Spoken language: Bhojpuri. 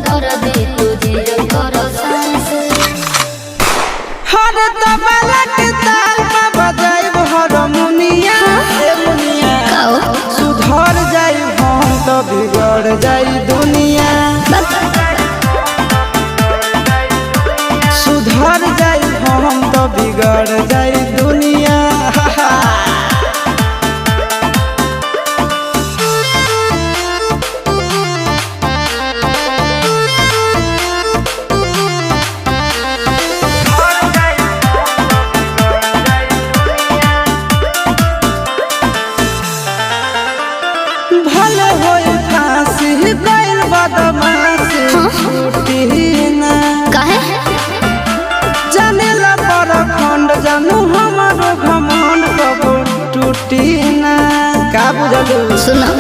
कर दे तुझे कर सांस हर तबला के ताल में बजाइब हारमोनिया सुधर जाई हम तो बिगड़ जाई दुनिया सुधर जाई हम तो बिगड़ जाई दुनिया भले होई फांसी गइल बदमाशी छूटी ना काहे जानेला पर खंड जानू हमारो घमंड कबो टूटी ना का बुझलू सुनो